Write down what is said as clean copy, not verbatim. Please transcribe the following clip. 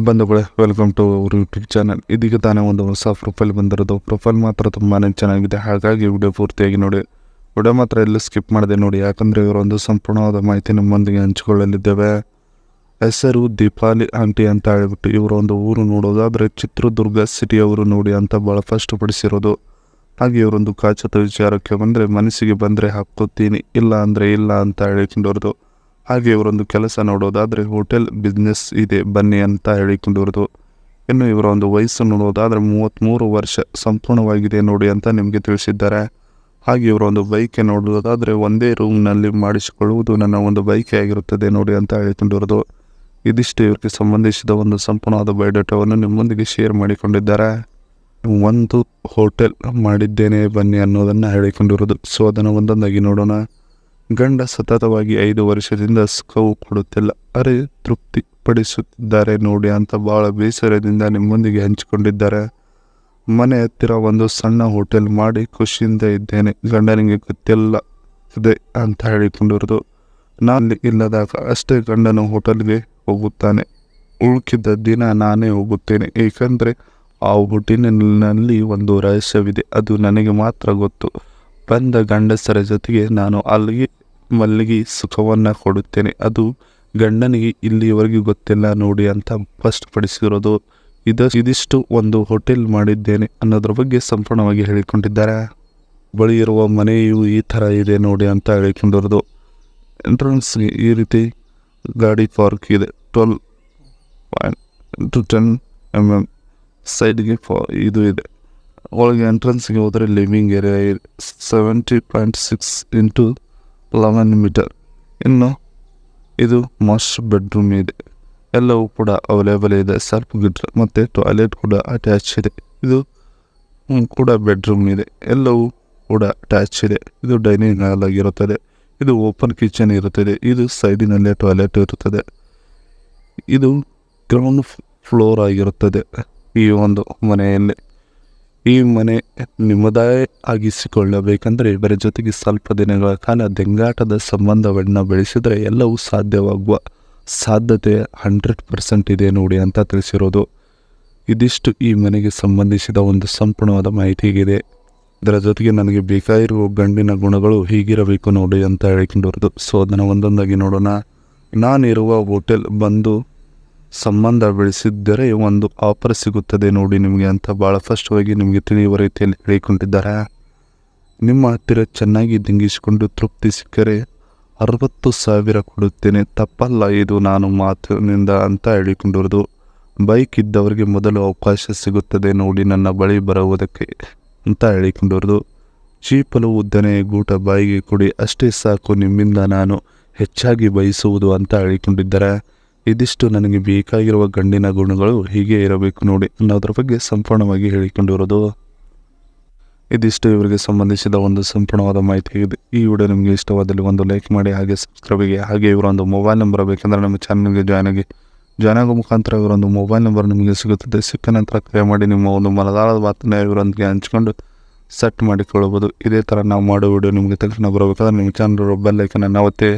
ಬಂಧುಗಳೇ, welcome to ಅವ್ರ YouTube channel. ಇದೀಗ ತಾನೇ ಒಂದು ಹೊಸ ಪ್ರೊಫೈಲ್ ಬಂದಿರೋದು. ಪ್ರೊಫೈಲ್ ಮಾತ್ರ ತುಂಬಾ ಚೆನ್ನಾಗಿದೆ, ಹಾಗಾಗಿ ವಿಡಿಯೋ ಪೂರ್ತಿಯಾಗಿ ನೋಡಿ. ವಿಡಿಯೋ ಮಾತ್ರ ಎಲ್ಲ ಸ್ಕಿಪ್ ಮಾಡಿದೆ ನೋಡಿ, ಯಾಕಂದರೆ ಇವರೊಂದು ಸಂಪೂರ್ಣವಾದ ಮಾಹಿತಿ ನಮ್ಮೊಂದಿಗೆ ಹಂಚಿಕೊಳ್ಳಲಿದ್ದೇವೆ. ಹೆಸರು ದೀಪಾಲಿ ಆಂಟಿ ಅಂತ ಹೇಳ್ಬಿಟ್ಟು ಇವರ ಒಂದು ಊರು ನೋಡೋದಾದರೆ ಚಿತ್ರದುರ್ಗ ಸಿಟಿಯವರು ನೋಡಿ ಅಂತ ಭಾಳ ಫಸ್ಟ್ ಪಡಿಸಿರೋದು. ಹಾಗೆ ಇವರೊಂದು ಖಚಿತ ವಿಚಾರಕ್ಕೆ ಬಂದರೆ ಮನಸ್ಸಿಗೆ ಬಂದರೆ ಹಾಕ್ಕೋತೀನಿ, ಇಲ್ಲ ಅಂದರೆ ಇಲ್ಲ ಅಂತ ಹೇಳಿಕೊಂಡವ್ರದ್ದು. ಹಾಗೆ ಇವರೊಂದು ಕೆಲಸ ನೋಡೋದಾದರೆ ಹೋಟೆಲ್ ಬಿಸ್ನೆಸ್ ಇದೆ ಬನ್ನಿ ಅಂತ ಹೇಳಿಕೊಂಡಿರೋದು. ಇನ್ನು ಇವರ ಒಂದು ವಯಸ್ಸು ನೋಡೋದಾದರೆ 33 ವರ್ಷ ಸಂಪೂರ್ಣವಾಗಿದೆ ನೋಡಿ ಅಂತ ನಿಮಗೆ ತಿಳಿಸಿದ್ದಾರೆ. ಹಾಗೆ ಇವರ ಒಂದು ಬೈಕೆ ನೋಡೋದಾದರೆ ಒಂದೇ ರೂಮ್ನಲ್ಲಿ ಮಾಡಿಸಿಕೊಳ್ಳುವುದು ನನ್ನ ಒಂದು ಬೈಕೆ ಆಗಿರುತ್ತದೆ ನೋಡಿ ಅಂತ ಹೇಳಿಕೊಂಡಿರೋದು. ಇದಿಷ್ಟು ಇವರಿಗೆ ಸಂಬಂಧಿಸಿದ ಒಂದು ಸಂಪೂರ್ಣವಾದ ಬಯೋಡೇಟಾವನ್ನು ನಿಮ್ಮೊಂದಿಗೆ ಶೇರ್ ಮಾಡಿಕೊಂಡಿದ್ದಾರೆ. ಒಂದು ಹೋಟೆಲ್ ಮಾಡಿದ್ದೇನೆ ಬನ್ನಿ ಅನ್ನೋದನ್ನು ಹೇಳಿಕೊಂಡಿರೋದು. ಸೊ ಅದನ್ನು ಒಂದೊಂದಾಗಿ ನೋಡೋಣ. ಗಂಡ ಸತತವಾಗಿ 5 ವರ್ಷದಿಂದ ಸುಖವು ಕೊಡುತ್ತಿಲ್ಲ, ಅರೆ ತೃಪ್ತಿ ಪಡಿಸುತ್ತಿದ್ದಾರೆ ನೋಡಿ ಅಂತ ಭಾಳ ಬೇಸರದಿಂದ ನಿಮ್ಮೊಂದಿಗೆ ಹಂಚಿಕೊಂಡಿದ್ದಾರೆ. ಮನೆ ಹತ್ತಿರ ಒಂದು ಸಣ್ಣ ಹೋಟೆಲ್ ಮಾಡಿ ಖುಷಿಯಿಂದ ಇದ್ದೇನೆ, ಗಂಡನಿಗೆ ಗೊತ್ತಿಲ್ಲ ಇದೆ ಅಂತ ಹೇಳಿಕೊಂಡಿರೋದು. ನಾನು ಇಲ್ಲದಾಗ ಅಷ್ಟೇ ಗಂಡನು ಹೋಟೆಲ್ಗೆ ಹೋಗುತ್ತಾನೆ, ಉಳ್ಕಿದ್ದ ದಿನ ನಾನೇ ಹೋಗುತ್ತೇನೆ, ಏಕೆಂದರೆ ಆ ಹೋಟೆಲಿನಲ್ಲಿ ಒಂದು ರಹಸ್ಯವಿದೆ, ಅದು ನನಗೆ ಮಾತ್ರ ಗೊತ್ತು. ಬಂದ ಗಂಡಸರ ಜೊತೆಗೆ ನಾನು ಅಲ್ಲಿಗೆ ಮಲ್ಲಿಗೆ ಸುಖವನ್ನು ಕೊಡುತ್ತೇನೆ, ಅದು ಗಂಡನಿಗೆ ಇಲ್ಲಿಯವರೆಗೂ ಗೊತ್ತಿಲ್ಲ ನೋಡಿ ಅಂತ ಸ್ಪಷ್ಟಪಡಿಸಿರೋದು. ಇದಿಷ್ಟು ಒಂದು ಹೋಟೆಲ್ ಮಾಡಿದ್ದೇನೆ ಅನ್ನೋದ್ರ ಬಗ್ಗೆ ಸಂಪೂರ್ಣವಾಗಿ ಹೇಳಿಕೊಂಡಿದ್ದಾರೆ. ಬಳಿ ಇರುವ ಮನೆಯು ಈ ಥರ ಇದೆ ನೋಡಿ ಅಂತ ಹೇಳಿಕೊಂಡಿರೋದು. ಎಂಟ್ರೆನ್ಸ್ಗೆ ಈ ರೀತಿ ಗಾಡಿ ಪಾರ್ಕ್ ಇದೆ, 12.10 mm ಸೈಡ್ಗೆ ಇದು ಇದೆ. ಒಳಗೆ ಎಂಟ್ರೆನ್ಸ್ಗೆ ಹೋದರೆ ಲಿವಿಂಗ್ ಏರಿಯಾ ಇದೆ, 70.6 into 11 ಮೀಟರ್. ಇನ್ನು ಇದು ಮಾಸ್ಟರ್ ಬೆಡ್ರೂಮ್ ಇದೆ, ಎಲ್ಲವೂ ಕೂಡ ಅವೈಲೇಬಲ್ ಇದೆ. ಸೆಲ್ಫ್ ಗಿಟ್ರ್ ಮತ್ತು ಟಾಯ್ಲೆಟ್ ಕೂಡ ಅಟ್ಯಾಚ್ ಇದೆ. ಇದು ಕೂಡ ಬೆಡ್ರೂಮ್ ಇದೆ, ಎಲ್ಲವೂ ಕೂಡ ಅಟ್ಯಾಚ್ ಇದೆ. ಇದು ಡೈನಿಂಗ್ ಹಾಲ್ ಆಗಿರುತ್ತದೆ. ಇದು ಓಪನ್ ಕಿಚನ್ ಇರುತ್ತದೆ. ಇದು ಸೈಡಿನಲ್ಲೇ ಟಾಯ್ಲೆಟ್ ಇರುತ್ತದೆ. ಇದು ಗ್ರೌಂಡ್ ಫ್ಲೋರ್ ಆಗಿರುತ್ತದೆ ಈ ಒಂದು ಮನೆಯಲ್ಲಿ. ಈ ಮನೆ ನಿಮ್ಮದೇ ಆಗಿಸಿಕೊಳ್ಳಬೇಕಂದ್ರೆ ಇವರ ಜೊತೆಗೆ ಸ್ವಲ್ಪ ದಿನಗಳ ಕಾಲ ದಂಗಾಟದ ಸಂಬಂಧವನ್ನು ಬೆಳೆಸಿದರೆ ಎಲ್ಲವೂ ಸಾಧ್ಯವಾಗುವ ಸಾಧ್ಯತೆ 100% ಇದೆ ನೋಡಿ ಅಂತ ತಿಳಿಸಿರೋದು. ಇದಿಷ್ಟು ಈ ಮನೆಗೆ ಸಂಬಂಧಿಸಿದ ಒಂದು ಸಂಪೂರ್ಣವಾದ ಮಾಹಿತಿ ಇದೆ. ಇದರ ಜೊತೆಗೆ ನನಗೆ ಬೇಕಾಗಿರುವ ಗಂಡಿನ ಗುಣಗಳು ಹೀಗಿರಬೇಕು ನೋಡಿ ಅಂತ ಹೇಳಿಕೊಂಡಿರೋದು. ಸೊ ಅದನ್ನು ಒಂದೊಂದಾಗಿ ನೋಡೋಣ. ನಾನಿರುವ ಹೋಟೆಲ್ ಬಂದು ಸಂಬಂಧ ಬೆಳೆಸಿದ್ದರೆ ಒಂದು ಆಫರ್ ಸಿಗುತ್ತದೆ ನೋಡಿ ನಿಮಗೆ ಅಂತ ಭಾಳ ಫಸ್ಟ್ವಾಗಿ ನಿಮಗೆ ತಿಳಿಯುವ ರೀತಿಯಲ್ಲಿ ಹೇಳಿಕೊಂಡಿದ್ದಾರೆ. ನಿಮ್ಮ ಹತ್ತಿರ ಚೆನ್ನಾಗಿ ದಿಂಗಿಸಿಕೊಂಡು ತೃಪ್ತಿ ಸಿಕ್ಕರೆ 60,000 ಕೊಡುತ್ತೇನೆ, ತಪ್ಪಲ್ಲ ಇದು ನಾನು ಮಾತಿನಿಂದ ಅಂತ ಹೇಳಿಕೊಂಡಿರೋದು. ಬೈಕ್ ಇದ್ದವರಿಗೆ ಮೊದಲು ಅವಕಾಶ ಸಿಗುತ್ತದೆ ನೋಡಿ ನನ್ನ ಬಳಿ ಬರುವುದಕ್ಕೆ ಅಂತ ಹೇಳಿಕೊಂಡಿರೋದು. ಚೀಪಲು ಉದ್ದನೆ ಗೂಟ ಬಾಯಿಗೆ ಕೊಡಿ, ಅಷ್ಟೇ ಸಾಕು ನಿಮ್ಮಿಂದ ನಾನು ಹೆಚ್ಚಾಗಿ ಬಯಸುವುದು ಅಂತ ಹೇಳಿಕೊಂಡಿದ್ದಾರೆ. ಇದಿಷ್ಟು ನನಗೆ ಬೇಕಾಗಿರುವ ಗಂಡಿನ ಗುಣಗಳು ಹೀಗೆ ಇರಬೇಕು ನೋಡಿ ಅನ್ನೋದ್ರ ಬಗ್ಗೆ ಸಂಪೂರ್ಣವಾಗಿ ಹೇಳಿಕೊಂಡಿರೋದು. ಇದಿಷ್ಟು ಇವರಿಗೆ ಸಂಬಂಧಿಸಿದ ಒಂದು ಸಂಪೂರ್ಣವಾದ ಮಾಹಿತಿ ಇದೆ. ಈ ವಿಡಿಯೋ ನಿಮಗೆ ಇಷ್ಟವಾದಲ್ಲಿ ಒಂದು ಲೈಕ್ ಮಾಡಿ, ಹಾಗೆ ಸಬ್ಸ್ಕ್ರೈಬಿಗೆ. ಹಾಗೆ ಇವರೊಂದು ಮೊಬೈಲ್ ನಂಬರ್ ಬೇಕೆಂದರೆ ನಮ್ಮ ಚಾನಲ್ಗೆ ಜಾಯ್ನ್ ಆಗೋ ಮುಖಾಂತರ ಇವರೊಂದು ಮೊಬೈಲ್ ನಂಬರ್ ನಿಮಗೆ ಸಿಗುತ್ತದೆ. ಸಿಕ್ಕ ನಂತರ ಕರೆ ಮಾಡಿ ನಿಮ್ಮ ಒಂದು ಮನದಾಳದ ಮಾತನ್ನು ಇವರೊಂದಿಗೆ ಹಂಚ್ಕೊಂಡು ಸೆಟ್ ಮಾಡಿಕೊಳ್ಳಬಹುದು. ಇದೇ ಥರ ನಾವು ಮಾಡೋ ವಿಡಿಯೋ ನಿಮಗೆ ತಕ್ಷಣ ಬರಬೇಕಾದ್ರೆ ನಿಮ್ಮ ಚಾನಲ್ ಬೆಲ್ ಐಕನನ್ನು ಒತ್ತಿ.